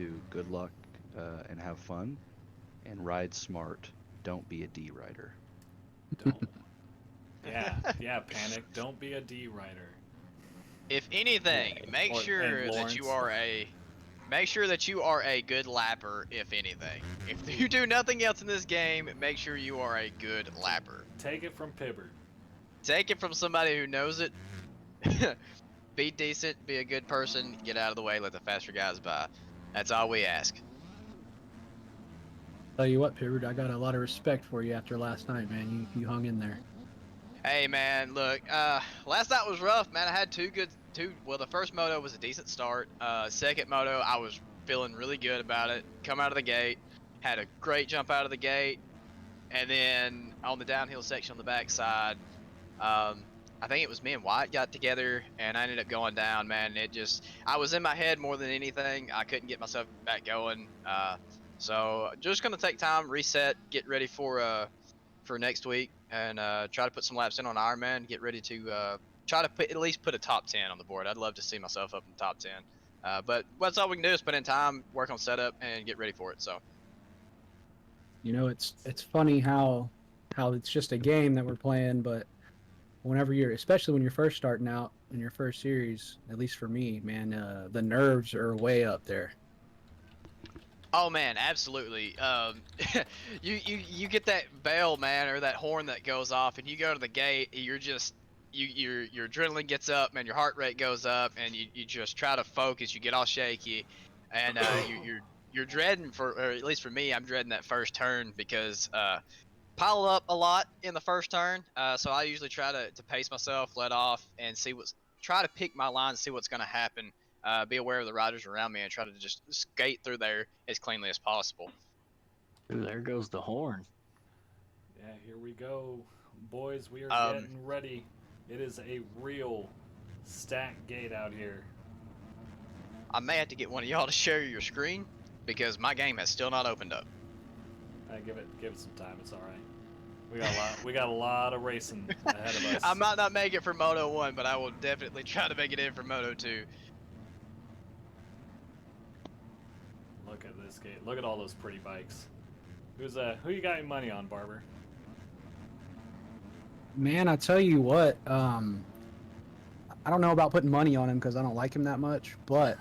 to good luck and have fun and ride smart. Don't be a D rider. Don't. Yeah, Panic. Don't be a D rider. If anything, And Lawrence. make sure that you are a good lapper. If anything, if you do nothing else in this game, make sure you are a good lapper. Take it from Pibbert. Take it from somebody who knows it. Be decent, be a good person, get out of the way, let the faster guys by. That's all we ask. Tell you what, Pibbard, I got a lot of respect for you after last night, man. You hung in there. Hey man, look, last night was rough, man. I had well, the first moto was a decent start. Second moto, I was feeling really good about it. Come out of the gate, had a great jump out of the gate, and then on the downhill section on the backside, I think it was me and Wyatt got together, and I ended up going down, man. I was in my head more than anything. I couldn't get myself back going. So just gonna take time, reset, get ready for next week, and try to put some laps in on Ironman. Get ready to try to at least put a top 10 on the board. I'd love to see myself up in the top 10. But that's all we can do is put in time, work on setup, and get ready for it. So. You know, it's funny how it's just a game that we're playing, but whenever especially when you're first starting out in your first series, at least for me, man, the nerves are way up there. Oh man, absolutely. You get that bell, man, or that horn that goes off, and you go to the gate. You're just your adrenaline gets up, man. Your heart rate goes up, and you just try to focus. You get all shaky, and you're dreading or at least for me, I'm dreading that first turn because pile up a lot in the first turn. So I usually try to pace myself, let off, and try to pick my line, see what's going to happen. Be aware of the riders around me and try to just skate through there as cleanly as possible. Ooh, there goes the horn. Yeah, here we go. Boys, we are Um, getting ready. It is a real stack gate out here. I may have to get one of y'all to share your screen because my game has still not opened up. Give it some time. It's all right. We got a lot of racing ahead of us. I might not make it for Moto 1, but I will definitely try to make it in for Moto 2. Look at this gate. Look at all those pretty bikes. Who you got your money on, Barber? Man, I tell you what, I don't know about putting money on him because I don't like him that much, but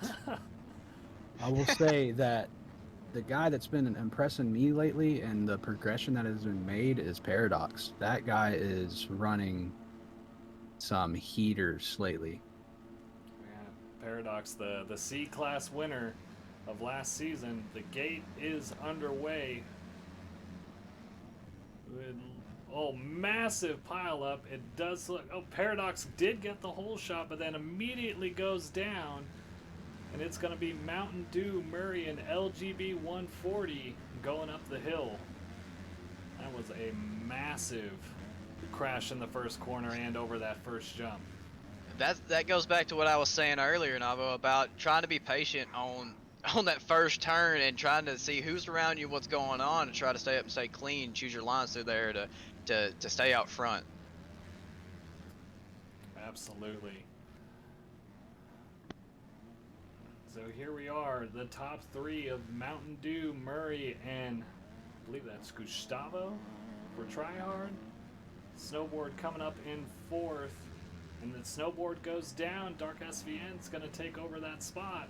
I will say that the guy that's been impressing me lately and the progression that has been made is Paradox. That guy is running some heaters lately. Yeah, Paradox, the C-Class winner of last season. The gate is underway. Massive pile up. It does look... Oh, Paradox did get the whole shot, but then immediately goes down. And it's going to be Mountain Dew, Murray, and LGB 140 going up the hill. That was a massive crash in the first corner and over that first jump. That goes back to what I was saying earlier, Navo, about trying to be patient on that first turn and trying to see who's around you, what's going on, and try to stay up and stay clean. Choose your lines through there to stay out front. Absolutely. So here we are, the top three of Mountain Dew, Murray, and I believe that's Gustavo for Tryhard. Snowboard coming up in fourth. And the snowboard goes down. Dark SVN's going to take over that spot.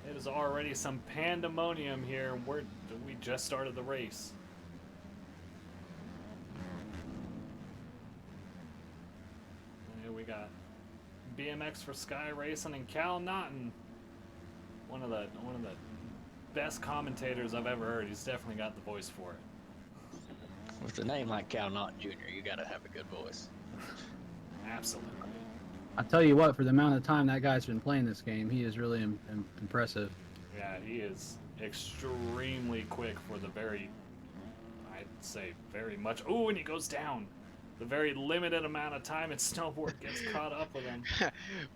It is already some pandemonium here. We just started the race. And here we got BMX for Sky Racing and Cal Naughton. One of the best commentators I've ever heard. He's definitely got the voice for it. With a name like Cal Naughton Jr., you gotta have a good voice. Absolutely. I tell you what, for the amount of time that guy's been playing this game, he is really impressive. Yeah, he is extremely quick for the I'd say very much. Oh, and he goes down. The very limited amount of time his snowboard gets caught up with him.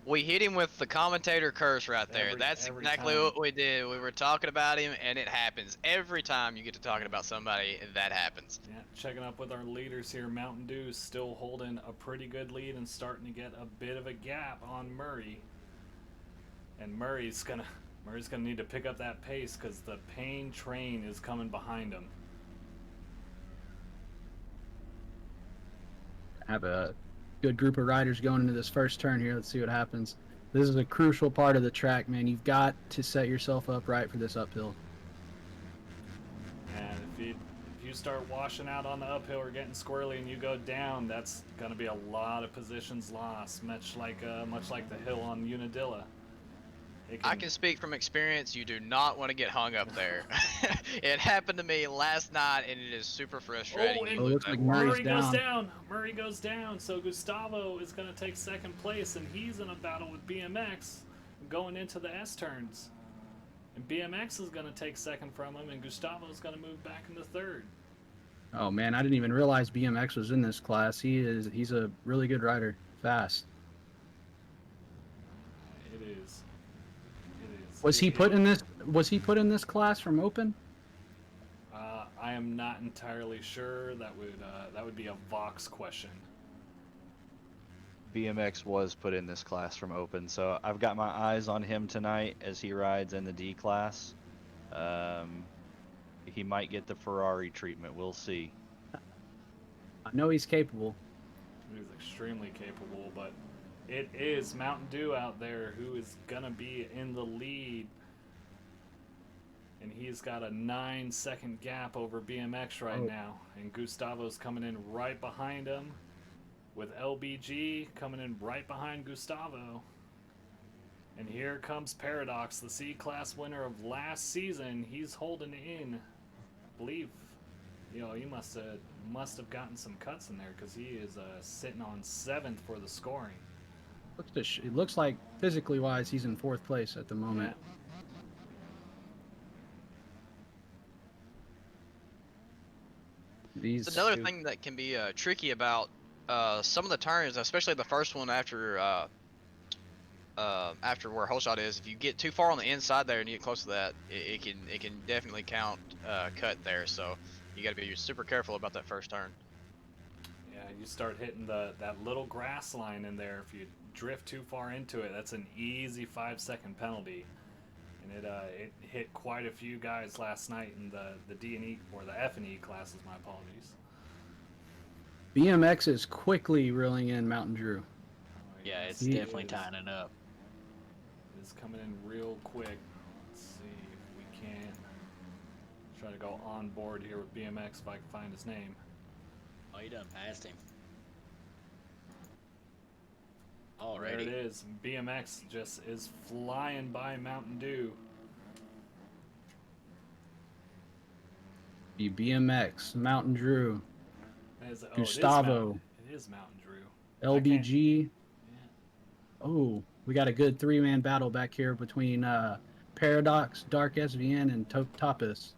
We hit him with the commentator curse right there. That's every exactly time. what we did. We were talking about him, and it happens. Every time you get to talking about somebody, that happens. Yeah, checking up with our leaders here. Mountain Dew still holding a pretty good lead and starting to get a bit of a gap on Murray. And Murray's gonna Murray's going to need to pick up that pace because the pain train is coming behind him. Have a good group of riders going into this first turn here. Let's see what happens. This is a crucial part of the track, man. You've got to set yourself up right for this uphill. And if you start washing out on the uphill or getting squirrely and you go down, that's going to be a lot of positions lost, much like the hill on Unadilla. I can speak from experience. You do not want to get hung up there. It happened to me last night, and it is super frustrating. Oh, and You lose looks that like one. Murray's Murray goes down. down. Murray goes down. So Gustavo is going to take second place, and he's in a battle with BMX going into the S turns. And BMX is going to take second from him, and Gustavo is going to move back into third. Oh man, I didn't even realize BMX was in this class. He's a really good rider, fast. It is. It is. Was he put in this? Was he put in this class from Open? I am not entirely sure. That would be a Vox question. BMX was put in this class from Open, so I've got my eyes on him tonight as he rides in the D class. He might get the Ferrari treatment. We'll see. I know he's capable. He's extremely capable, but it is Mountain Dew out there who is gonna be in the lead. And he's got a 9-second gap over BMX right now. And Gustavo's coming in right behind him, with LBG coming in right behind Gustavo. And here comes Paradox, the C-Class winner of last season. He's holding in. I believe, he must have gotten some cuts in there because he is sitting on 7th for the scoring. It looks like physically wise, he's in 4th place at the moment. Yeah. It's another thing that can be tricky about some of the turns, especially the first one after where hole shot is. If you get too far on the inside there and you get close to that, it can definitely count cut there. So you got to be super careful about that first turn. Yeah, you start hitting that little grass line in there. If you drift too far into it, that's an easy 5-second penalty. And it hit quite a few guys last night in the D and E or the F and E classes. My apologies. BMX is quickly reeling in Mountain Drew. Yeah, it's It definitely is. tightening up. It's coming in real quick. Let's see if we can try to go on board here with BMX if I can find his name. Oh, you done passed him. There it Already. is. BMX just is flying by Mountain Dew. BMX, Mountain Drew, It Gustavo, it is Mountain Drew. LBG. Yeah. Oh, we got a good 3-man battle back here between Paradox, Dark SVN, and Topis.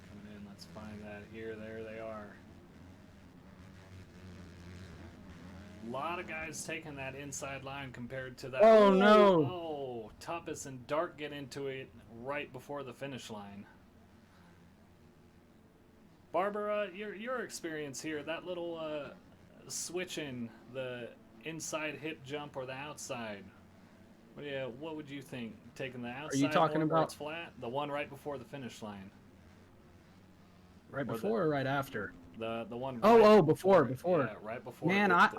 Coming in, let's find that here. There they are. A lot of guys taking that inside line compared to that. Oh, no. Oh, Topis and Dark get into it right before the finish line. Barbara, your experience here, that little switch in the inside hip jump or the outside. What would you think? Taking the outside talking one where about- it's flat, the one right before the finish line, Right Or before or right after? the one. Oh, right before. Yeah, right before. Man, it hits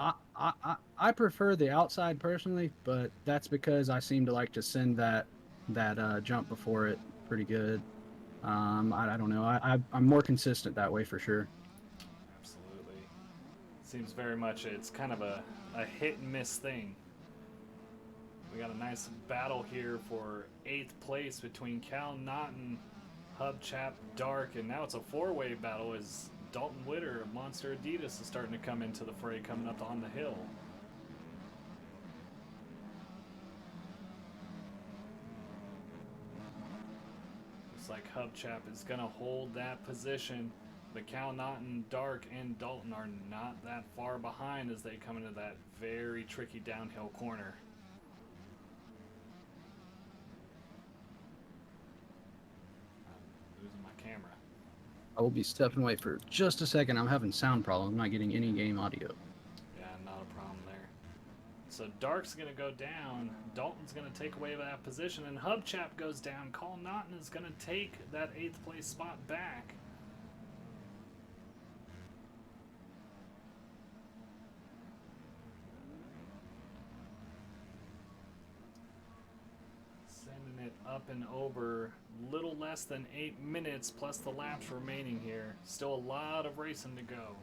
I prefer the outside personally, but that's because I seem to like to send that jump before it pretty good. I don't know. I'm more consistent that way for sure. Absolutely. Seems very much it's kind of a hit and miss thing. We got a nice battle here for 8th place between Cal Naughton, Hubchap, Dark, and now it's a 4-way battle as Dalton Witter of Monster Adidas is starting to come into the fray coming up on the hill. Looks like Hubchap is going to hold that position. But Cal Naughton, Dark, and Dalton are not that far behind as they come into that very tricky downhill corner. I'm losing my camera. I will be stepping away for just a second. I'm having sound problems. I'm not getting any game audio. So Dark's going to go down. Dalton's going to take away that position, and Hubchap goes down. Cole Naughton is going to take that 8th place spot back. Sending it up and over. Little less than 8 minutes plus the laps remaining here. Still a lot of racing to go.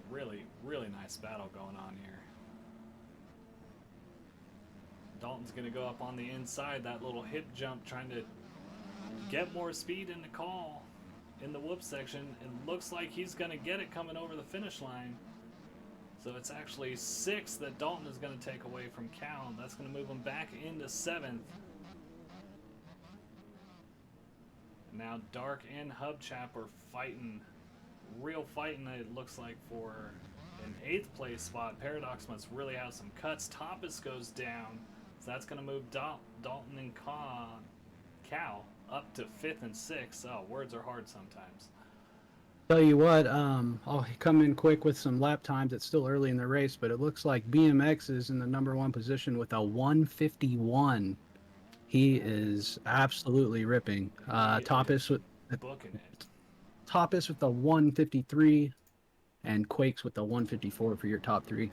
Really, really nice battle going on here. Dalton's going to go up on the inside, that little hip jump, trying to get more speed in the call in the whoop section. It looks like he's going to get it coming over the finish line. So it's actually 6th that Dalton is going to take away from Cal. That's going to move him back into 7th. Now Dark and Hubchap are fighting. Real fighting, it looks like, for an 8th place spot. Paradox must really have some cuts. Toppus goes down, so that's going to move Dalton and Cal up to 5th and 6th. Oh, words are hard sometimes. Tell you what, I'll come in quick with some lap times. It's still early in the race, but it looks like BMX is in the #1 position with a 151. He is absolutely ripping. Toppus with Booking it. Toppus with the 153, and Quakes with the 154 for your top 3. Yeah,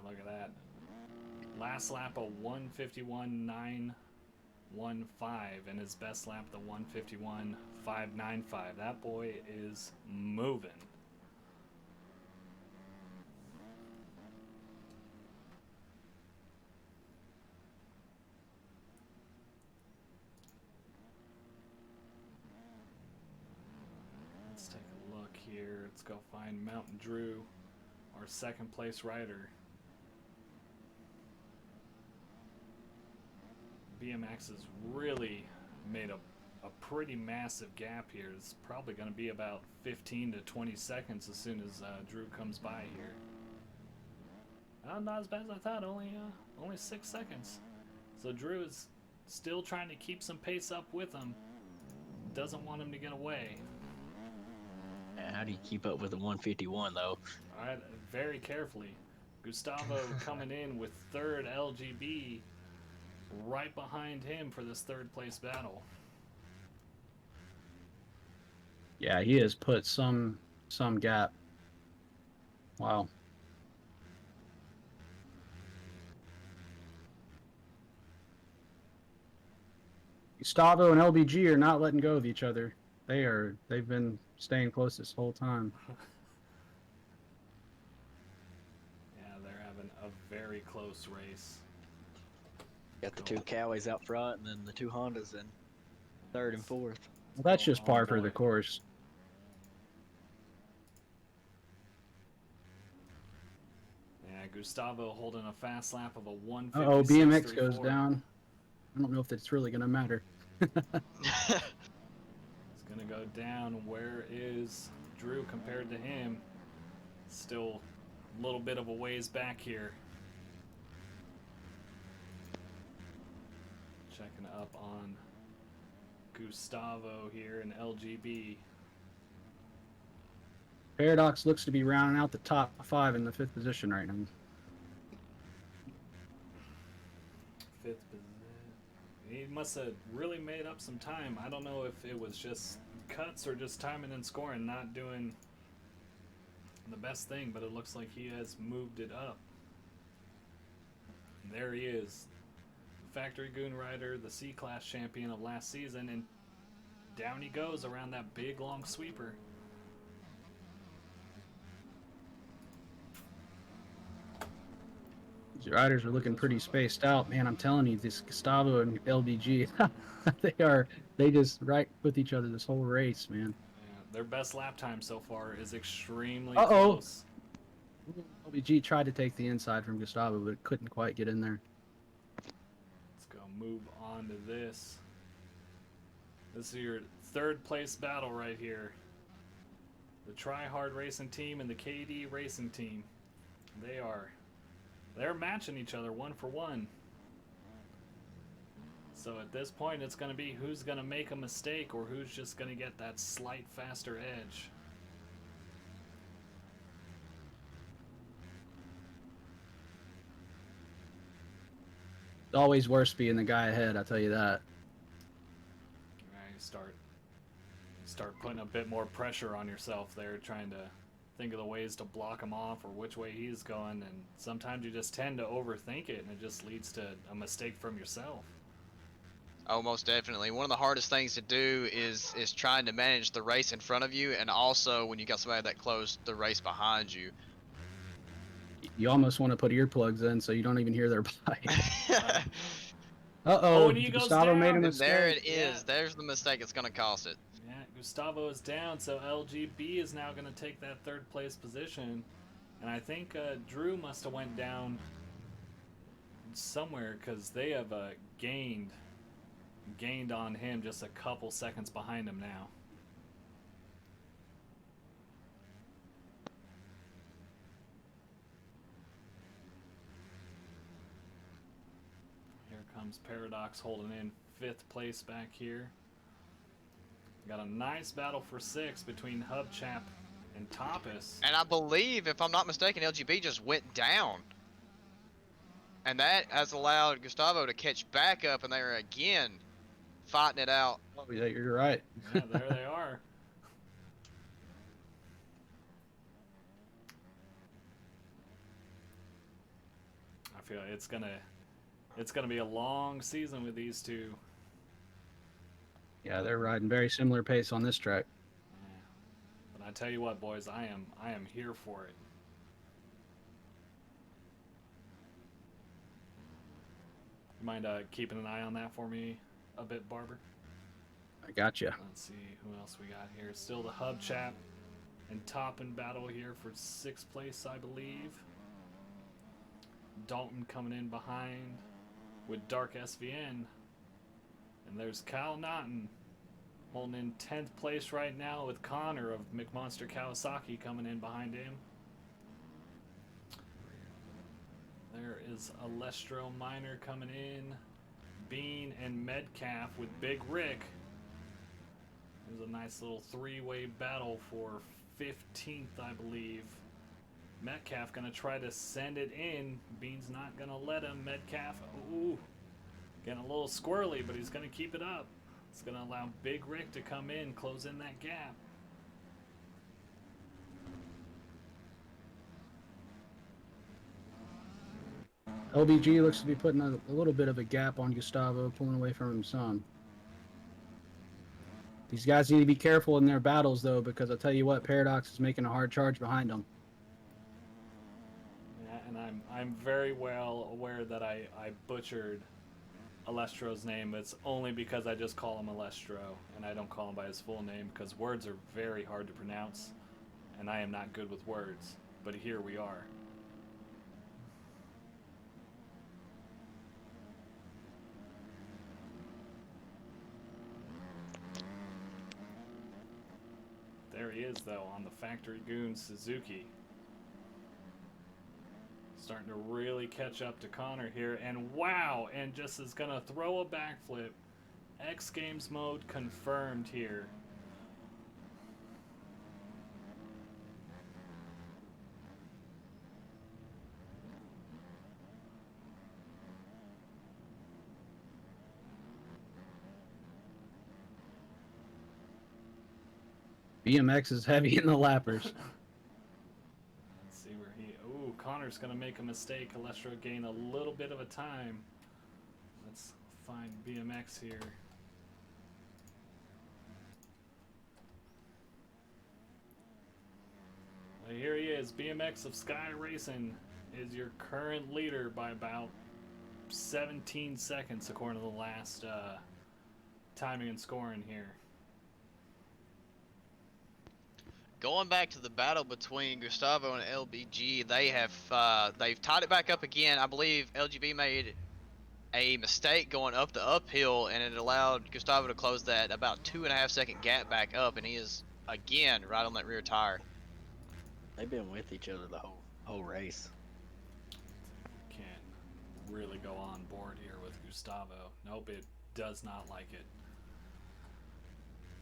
look at that. Last lap a 151.915, and his best lap the 151.595. That boy is moving. Let's take a look here. Let's go find Mountain Drew, our 2nd place rider. BMX has really made a pretty massive gap here. It's probably going to be about 15 to 20 seconds as soon as Drew comes by here. Not as bad as I thought. Only 6 seconds. So Drew is still trying to keep some pace up with him. Doesn't want him to get away. How do you keep up with the 151 though? All right, very carefully. Gustavo coming in with 3rd LGB, right behind him for this 3rd place battle. Yeah, he has put some gap. Wow. Gustavo and LBG are not letting go of each other. They've been staying close this whole time. Yeah, they're having a very close race. Got the 2 Cowies out front, and then the 2 Hondas in 3rd and 4th. Well, that's just par for the boy. course. Yeah, Gustavo holding a fast lap of a 156.34. Uh-oh, BMX goes down. I don't know if that's really going to matter. It's going to go down. Where is Drew compared to him? Still a little bit of a ways back here. Checking up on Gustavo here in LGB. Paradox looks to be rounding out the top 5 in the 5th position right now. 5th position. He must have really made up some time. I don't know if it was just cuts or just timing and scoring, not doing the best thing, but it looks like he has moved it up. And there he is. Factory Goon Rider, the C-Class champion of last season, and down he goes around that big long sweeper. These riders are looking pretty spaced out, man. I'm telling you, this Gustavo and LBG, they just right with each other this whole race, man. Yeah, their best lap time so far is extremely Uh-oh. close. LBG tried to take the inside from Gustavo, but couldn't quite get in there. Let's go move on to this. This is your 3rd place battle right here. The Try Hard Racing team and the KD Racing team. They're matching each other 1 for 1. So at this point, it's going to be who's going to make a mistake or who's just going to get that slight faster edge. It's always worse being the guy ahead, I'll tell you that. You start putting a bit more pressure on yourself there, trying to think of the ways to block him off or which way he's going, and sometimes you just tend to overthink it, and it just leads to a mistake from yourself. Oh, most definitely. One of the hardest things to do is trying to manage the race in front of you, and also when you got somebody that close, the race behind you. You almost want to put earplugs in so you don't even hear their bike. Oh, Uh-oh, and he goes Gustavo made a down. And there mistake. it is. Yeah. There's the mistake that's going to cost it. Yeah, Gustavo is down, so LGB is now going to take that third place position. And I think Drew must have went down somewhere because they have gained on him, just a couple seconds behind him now. Here comes Paradox holding in 5th place back here. Got a nice battle for 6 between Hubchap and Toppus. And I believe, if I'm not mistaken, LGB just went down. And that has allowed Gustavo to catch back up, and they're again fighting it out. Oh, yeah, you're right. Yeah, there they are. I feel it's gonna be a long season with these two. Yeah, they're riding very similar pace on this track. Yeah. But I tell you what, boys, I am here for it. You mind keeping an eye on that for me a bit, Barber? I gotcha. Let's see who else we got here. Still the Hubchap and Top in battle here for 6th place, I believe. Dalton coming in behind with Dark SVN. And there's Kyle Naughton holding in 10th place right now with Connor of McMonster Kawasaki coming in behind him. There is Alestro Minor coming in. Bean and Metcalf with Big Rick. There's a nice little 3-way battle for 15th, I believe. Metcalf gonna try to send it in. Bean's not gonna let him. Metcalf, ooh, getting a little squirrely, but he's gonna keep it up. It's gonna allow Big Rick to come in, close in that gap. LBG looks to be putting a little bit of a gap on Gustavo, pulling away from him some. These guys need to be careful in their battles, though, because I'll tell you what, Paradox is making a hard charge behind them. Yeah, and I'm very well aware that I butchered Alestro's name. It's only because I just call him Alestro, and I don't call him by his full name, because words are very hard to pronounce, and I am not good with words. But here we are. There he is, though, on the Factory Goon Suzuki. Starting to really catch up to Connor here. And wow! And just is going to throw a backflip. X Games mode confirmed here. BMX is heavy in the lappers. Let's see where he... Ooh, Connor's going to make a mistake. Alestro gain a little bit of a time. Let's find BMX here. Well, here he is. BMX of Sky Racing is your current leader by about 17 seconds according to the last timing and scoring here. Going back to the battle between Gustavo and LBG, they've tied it back up again. I believe LGB made a mistake going up the uphill, and it allowed Gustavo to close that about 2.5 second gap back up, and he is again right on that rear tire. They've been with each other the whole race. Can't really go on board here with Gustavo. Nope, it does not like it.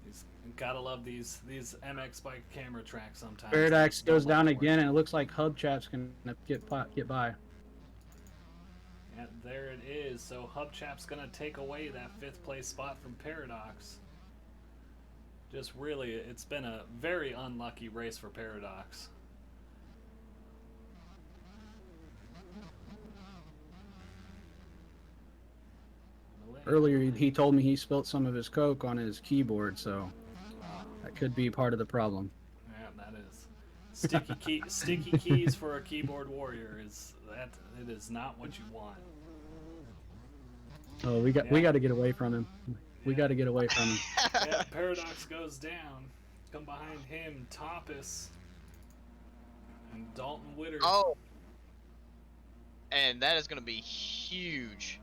He's gotta love these MX bike camera tracks sometimes. Paradox goes down Not much again, work. and it looks like Hubchap's gonna get by. Yeah, there it is. So Hubchap's gonna take away that 5th place spot from Paradox. Just really, it's been a very unlucky race for Paradox. Earlier, he told me he spilt some of his Coke on his keyboard, so Ah, that could be part of the problem. yeah, that is sticky keys for a keyboard warrior is that it is not what you want. Oh, we got to get away from him. We got to get away from him. Yeah, Paradox goes down. Come behind him, Topis and Dalton Witter. Oh, and that is going to be huge.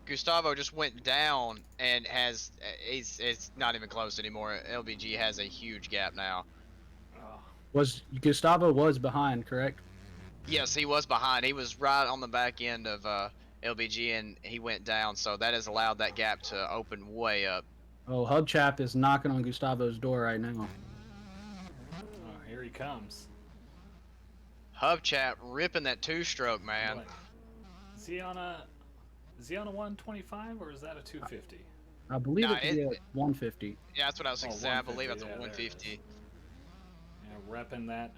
Gustavo just went down and it's not even close anymore. LBG has a huge gap now. Oh, Gustavo was behind, correct? Yes, he was behind. He was right on the back end of LBG, and he went down. So that has allowed that gap to open way up. Oh, Hubchap is knocking on Gustavo's door right now. oh, here he comes. Hubchap ripping that 2-stroke, man. Boy. Is he on a 125 or is that a 250? I believe Nah, it's at 150. Yeah, that's what I was Oh, saying. I believe 150, that's a yeah, there it 150. Yeah,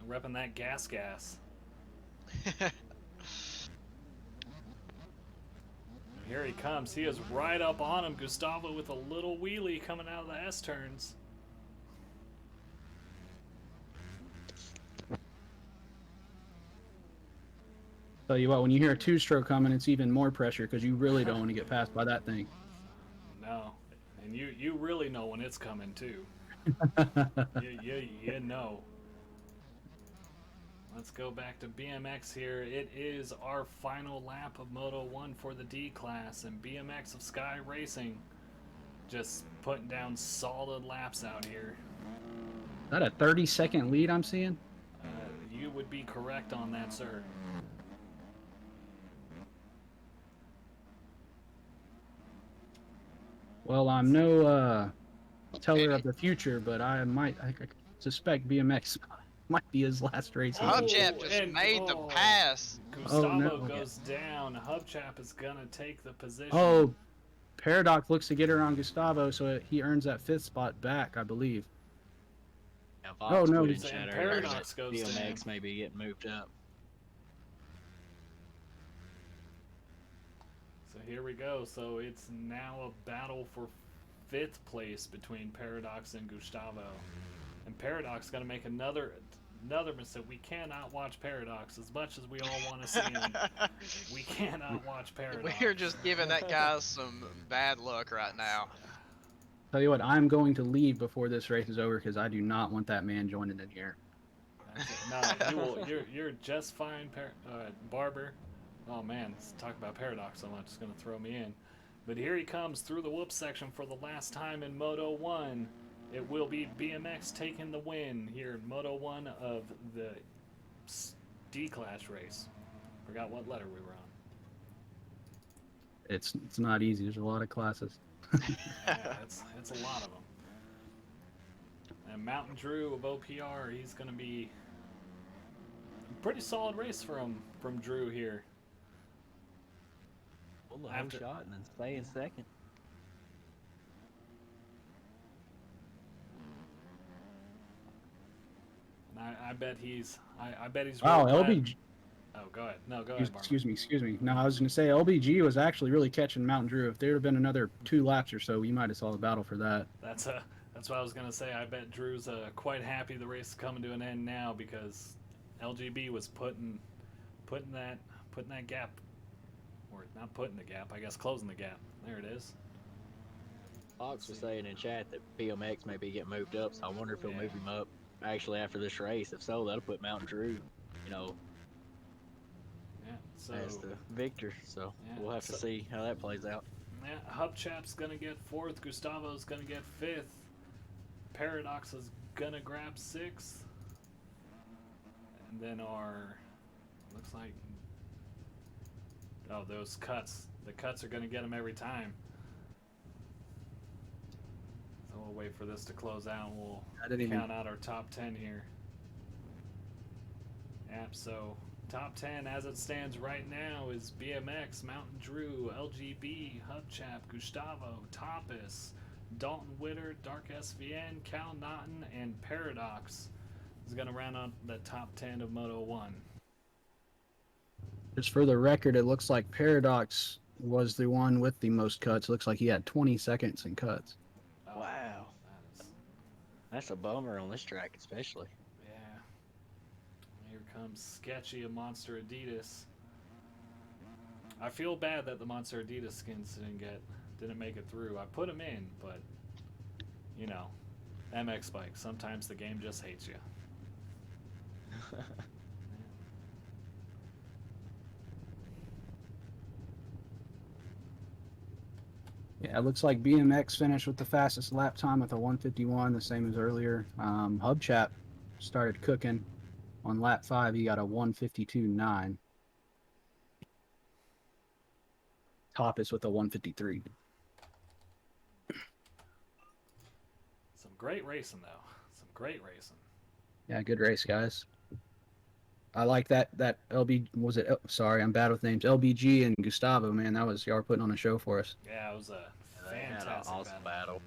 repping that gas. Here he comes. He is right up on him. Gustavo with a little wheelie coming out of the S turns. Tell you what, when you hear a 2-stroke coming, it's even more pressure because you really don't want to get passed by that thing. No, and you really know when it's coming too. You know. Let's go back to BMX here. It is our final lap of Moto 1 for the D class, and BMX of Sky Racing just putting down solid laps out here. Is that a 30-second lead I'm seeing? You would be correct on that, sir. Well, I'm no teller of the future, but I suspect BMX might be his last race. Oh, Hubchap just and- made the oh. pass. Gustavo Oh, no. goes down. Hubchap is gonna take the position. Oh, Paradox looks to get around Gustavo, so he earns that 5th spot back, I believe. Yeah, Oh, no, put in and chat Paradox earlier goes that down. BMX may be getting moved up. So here we go. So it's now a battle for 5th place between Paradox and Gustavo. And Paradox gonna make another mistake. We cannot watch Paradox as much as we all want to see him. We cannot watch Paradox. We're just giving that guy some bad luck right now. Tell you what, I'm going to leave before this race is over because I do not want that man joining in here. No, you're just fine, Barber. Oh man, let's talk about Paradox so much. It's gonna throw me in. But here he comes through the whoop section for the last time in Moto 1. It will be BMX taking the win here in Moto 1 of the D-Class race. Forgot what letter we were on. It's not easy. There's a lot of classes. Yeah, it's a lot of them. And Mountain Drew of OPR, he's going to be a pretty solid race from Drew here. Pull the whole After- shot and then stay in second. And I bet he's Wow, real glad- LBG. Oh, go ahead. No, go ahead, Barber. Excuse me. No, I was going to say LBG was actually really catching Mountain Drew. If there had been another 2 laps or so, we might have saw the battle for that. That's what I was gonna say. I bet Drew's quite happy the race is coming to an end now because LGB was putting that gap, or not putting the gap, I guess closing the gap. There it is. Fox was saying in chat that BMX may be getting moved up, so I wonder if he'll Yeah. move him up actually after this race. If so, that'll put Mountain Drew, Yeah. So as the victor. So Yeah, we'll have to so- see how that plays out. yeah, Hubchap's gonna get 4th. Gustavo's gonna get 5th. Paradox is gonna grab 6th. And then looks like, oh, those cuts. The cuts are gonna get him every time. So we'll wait for this to close out and we'll I didn't even. count out our top 10 here. Yep, so Top 10 as it stands right now is BMX, Mountain Drew, LGB, Hubchap, Gustavo, Topis, Dalton Witter, Dark SVN, Cal Naughton, and Paradox is going to round out the top 10 of Moto 1. Just for the record, it looks like Paradox was the one with the most cuts. It looks like he had 20 seconds in cuts. Oh, Wow. that is, That's a bummer on this track, especially. yeah. Here comes Sketchy, a Monster Adidas. I feel bad that the Monster Adidas skins didn't make it through. I put them in, but you know, MX Bike. Sometimes the game just hates you. Yeah, it looks like BMX finished with the fastest lap time with a 151, the same as earlier. Hubchap started cooking on lap 5. He got a 152.9. Topis with a 153. Some great racing though. Some great racing. Yeah, good race, guys. I like that LB was it? Sorry, I'm bad with names. LBG and Gustavo, man, that was y'all were putting on a show for us. Yeah, it was a They had an fantastic awesome battle.